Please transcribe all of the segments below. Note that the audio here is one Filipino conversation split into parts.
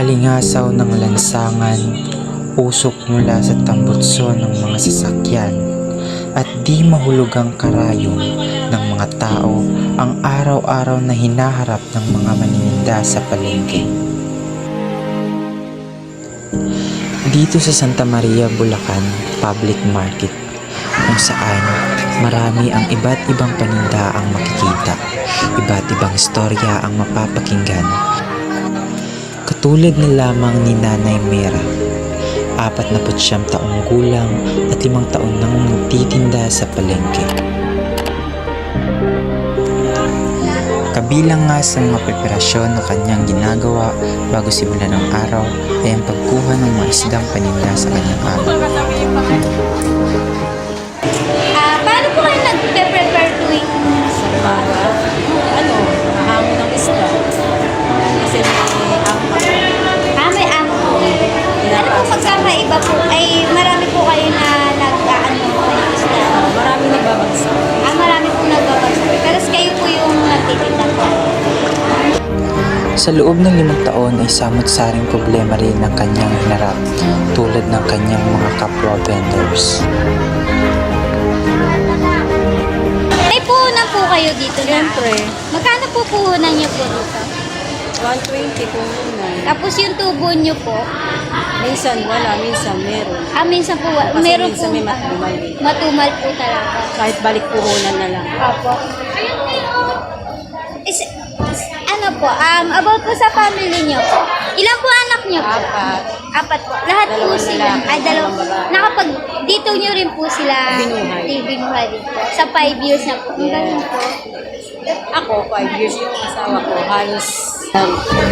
Alingasaw ng lansangan, usok mula sa tambutso ng mga sasakyan, at di mahulugang karayom ng mga tao ang araw-araw na hinaharap ng mga manininda sa palengke. Dito sa Santa Maria, Bulacan Public Market, kung saan marami ang iba't ibang paninda ang makikita, iba't ibang istorya ang mapapakinggan. Katulad na lamang ni Nanay Mera, 49 taong gulang at 5 taon nang nagtitinda sa palengke. Kabilang nga sa mga preparasyon na kanyang ginagawa bago simulan ng araw ay ang pagkuha ng mga isdang paninda sa kanyang amo. Paano po kayo nag-prepare tuwing Sa umaga, hango ng isda. Kasi may angka. may amo po? Ano po pagkakaiba po? Ay marami po kayo na nag-aano ng isda? Maraming nagbabagsak. Marami po nagbabagsak. Pero kayo po yung nagtitinda po. Sa loob ng 5 taon ay samot-saring problema rin ng kanyang hinarap tulad ng kanyang mga kapwa vendors. May puhunan po kayo dito na? Siyempre. Magkano po puhunan niyo po dito? 120 kung una. Tapos yung tubo niyo po, Minsan wala, minsan meron. minsan po, Kasi meron po minsan may matumal. matumal po talaga. Kahit balik puhunan na lang. Apo. Ano po, about po sa family niyo po. Ilan po anak niyo po? 4. 4 po. Lahat po Dalawang sila. lalaki, Ay, dalawang babae. Nakapag, dito niyo rin po sila Binuhay. binuhay din po. Sa 5 years na po. Ang galing po. Ako, 5 years yung asawa ko. Halos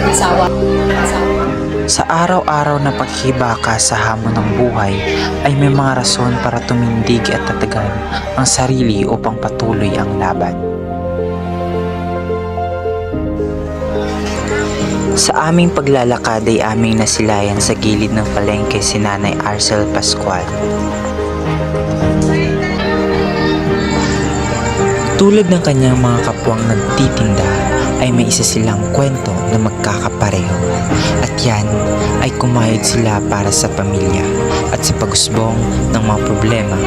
asawa. Sa araw-araw na paghihibaka sa hamon ng buhay ay may mga rason para tumindig at tatagan ang sarili upang patuloy ang laban. Sa aming paglalakad ay aming nasilayan sa gilid ng palengke si Nanay Arcel Pascual. Tulad ng kanyang mga kapwang nagtitinda ay may isa silang kwento na magkakapareho, at yan ay kumayod sila para sa pamilya at sa pagusbong ng mga problema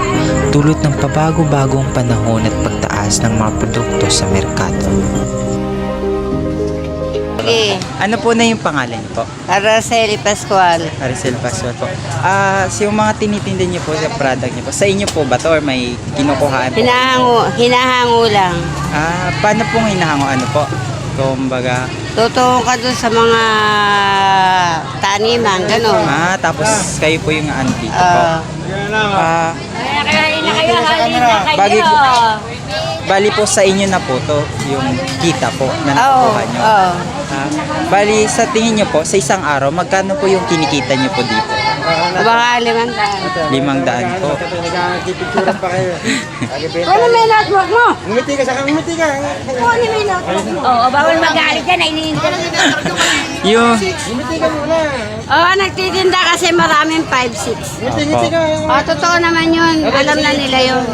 dulot ng pabago-bagong panahon at pagtaas ng mga produkto sa merkado. Ano po na yung pangalan niyo po? Araceli Pascual. Arcel Pascual po. Yung mga tinitinda niyo po sa product niyo po, sa inyo po ba to or may kinukuhaan po? Hinahango lang. Paano pong hinahango? Ano po? Kumbaga, Totoo ka dun sa mga taniman, gano'n. tapos kayo po yung ano dito po. Bali po sa inyo na po to, yung kita po na nakukuha nyo. Bali sa tingin nyo po, sa isang araw, magkano po yung kinikita nyo po dito? Baka 500. 500 po. Ano may notebook mo? Ngumiti ka, saka ngumiti ka. Ano may notebook mo? Oo, bawal magalit yan. Yung, Ngumiti ka muna. Oo, nagtitinda kasi maraming 5-6. Ngumiti ka. Totoo naman yun. Alam na nila yun.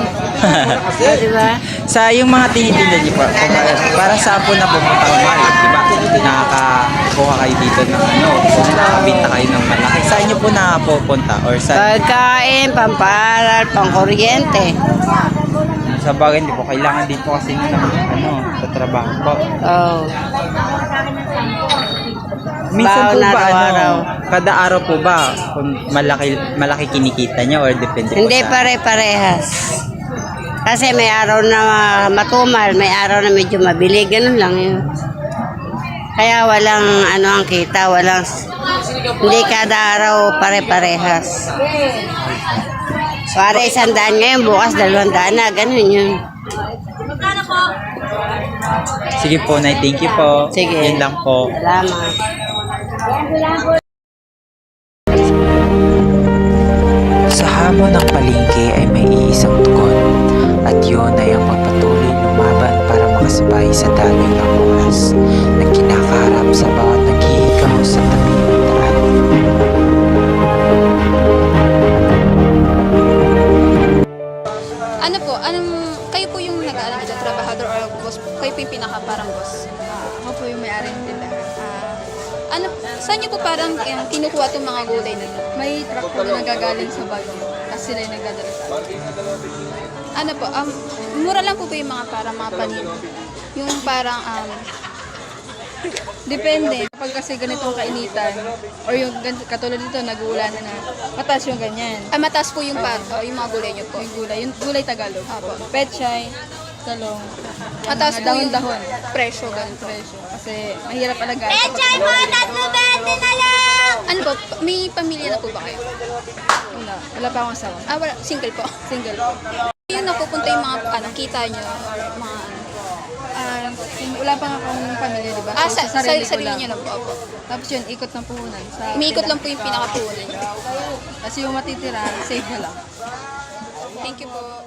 Diba? sa yung mga tinitinda nyo po, para saan po na pumunta ang market, di ba? Nakakakuha kayo dito ng ano, kung nakabinta kayo ng malaki. Saan nyo po nakapupunta? Or saan? Pagkain, pamparal, pangkuryente. Sa bagay, di po, kailangan din po kasi nyo ng ano, sa trabaho po. Oo. Minsan po Baon ba, araw-araw. kada araw po ba, kung malaki kinikita nyo or depende po Hindi sa... pare-parehas. Kasi may araw na matumal, may araw na medyo mabili, ganun lang yun. Kaya walang ang kita, hindi kada araw pare-parehas. Para 100 ngayon, bukas 200 na, ganun yun. Sige po, Nay, thank you po. Sige. Yun lang po. Salamat. Sa hamon ng palengke ay may iisang tugon, at yun ay ang pagpatuloy lumaban para makasabay sa daloy ng oras na kinakaharap sa bawat naghihigaw sa tabi ng daan. Ano po, kayo po yung nag-aaral dito, trabahador or boss po? Kayo po yung pinaka parang boss? Ako po yung may-ari ng tindahan. Sa Saan niyo po parang kinukuha itong mga gulay na to? May truck po na nagagaling sa Baguio. Tapos sila yung nagdadala sa akin. Ano po, mura lang po ba yung mga parang mga panin? Yung parang, Depende. Kapag kasi ganitong kainitan, or yung katulad dito, nag-uulan na mataas yung ganyan. mataas po yung, yung mga gulay niyo po. Yung gulay Tagalog. Apo. Pechay, talong. Mataas po yung dahon-dahon. presyo, ganun. Presyo. Kasi mahirap alagaan. Pechay mo, 3.20 na lang! Ano po, may pamilya na po ba kayo? Wala pa akong asawa. Wala, single po. Single. Yun napupunta yung mga kita niyo, or mga Wala pa nga akong pamilya, di ba? sa sarili ko sarili lang. niyo na po. Apo. Tapos yun, ikot ng puhunan. Umiikot lang po yung pinakapunan niyo. Kasi yung matitira, save na lang. Thank you po.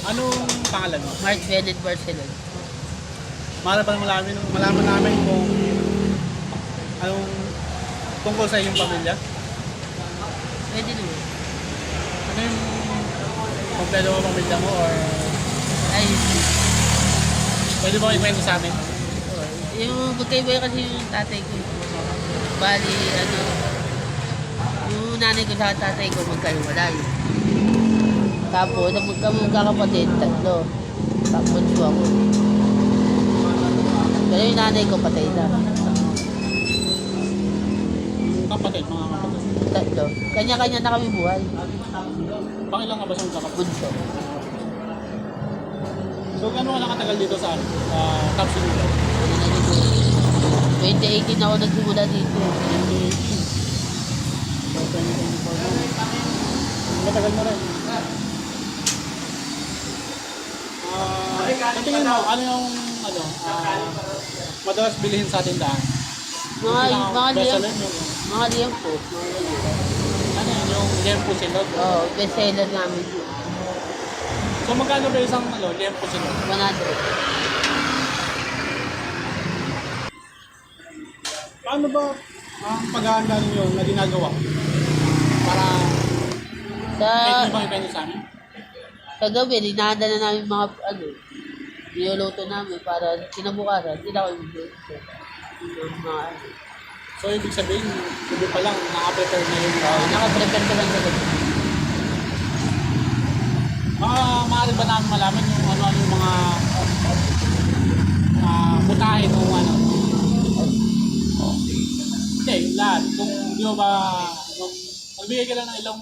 Anong pangalan mo? Mark Bennett Barcelona. Para ba malaman namin kung anong tungkol sa iyong pamilya? Pwede naman. Ano yung kompleto mo pamilya mo or Ay, pwede ba ikwento sa amin? yung magkaiba kasi yung tatay ko. Bali, yung nanay ko sa tatay ko magkaiwalay. Tapos, ang magkakapatid, 3. Tapos ko ako. Pero yung nanay ko patay na. Kapatid, mga kapatid. 3. Kanya-kanya na kami buhay. Pangilang ka ba sa mga kapatid? Bunso. So, gano'n ka nakatagal dito sa Top Sinula? 2018 ako nagsimula dito. Matagal mo rin. Sa tingin mo, ano yung madalas bilihin sa tindahan? Mga Bestseller liyang, yung mga liyang po. ano yun, yung lempo silog. Oo, bestseller namin yun. So magkano ba isang lempo silog? 100. Paano ba ang paghahanda ninyo na ginagawa? Para kahit Sa, nyo bang ikwento sa amin? sa gabi, dinahanda na namin mga, niluluto namin para kinabukasan, hindi na kami mag-luto. Yung mga, So ibig sabihin, gabi pa lang, naka-prepare na yung nakaprepare ko lang sa gabi. maaari ba namin malaman yung ano-ano yung mga putahe nung hindi, lahat. Kung di mo ba, magbigay ka lang ng ilang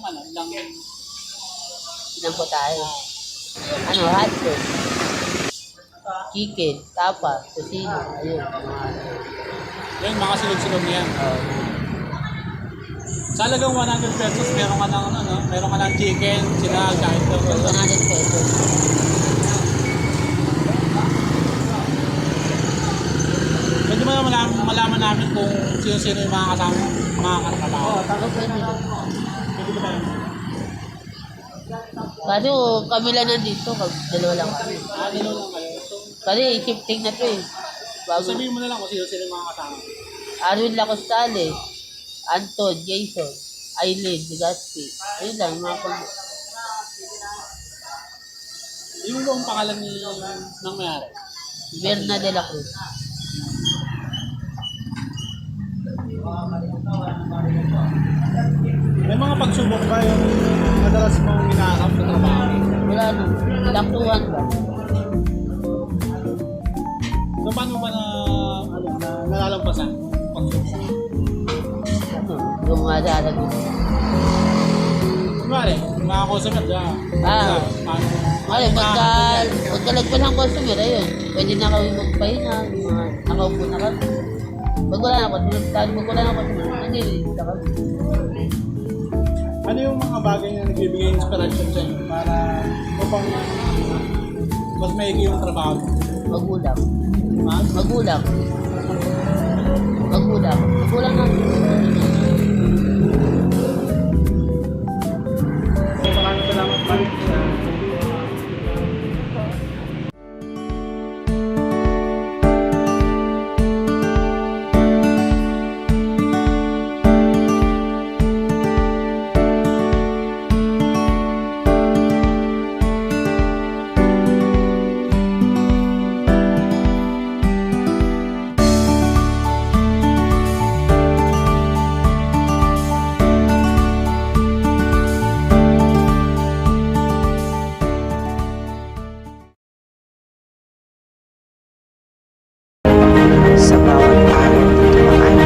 Pinampo tayo. Hotdog, chicken, tapa, tosino, ayun. yun, mga silog-silog niyan. Sa halagang 100 pesos, meron ka ng chicken, sinag, kahit 100 pesos. pwede mo na malaman namin kung sino-sino yung mga kasama, mga katrabaho. Pwede. Pwede ba tayo? Kaso kami lang nandito, dalawa lang kami. Dalawa lang kayo. So, Kasi shifting na to eh. Bago, sabihin mo na lang kung sino-sino yung mga kasama. Arwin Lacostales, Anton, Jason, Aileen, Legaspi. Ayun lang, yung mga pag... Yung ba ang pangalan ng mayari? Berna de la Cruz. May mga pagsubok ba yung madalas mong hinaharap sa trabaho? Wala na, laktuhan ba? So paano ba nalalampasan? Pagsubok. Yung mga darating. Kunwari, mga customer dyan. Paano? Pagka lagpas ng customer, ayun. Pwede na kami magpahinga, yung mga nakaupo na kami. Pag wala na customer, nandito na kami. Ano yung mga bagay na nagbibigay inspiration sa inyo para upang mas maigi yung trabaho? Magulang. Magulang. Magulang. Magulang na. Maraming salamat pa rin. Sa bawat araw na dumaan,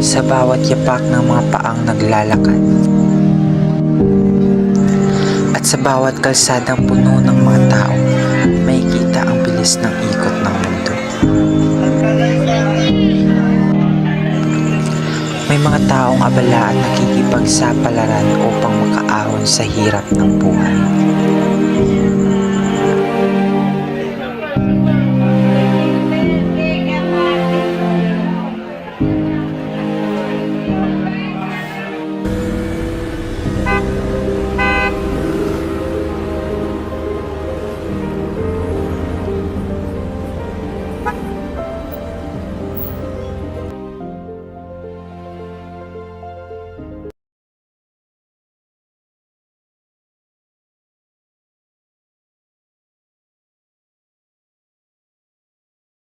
sa bawat yapak ng mga paang naglalakad, at sa bawat kalsadang puno ng mga tao, makikita ang bilis ng ikot ng mundo. May mga taong abala at nakikipagsapalaran upang makaahon sa hirap ng buhay.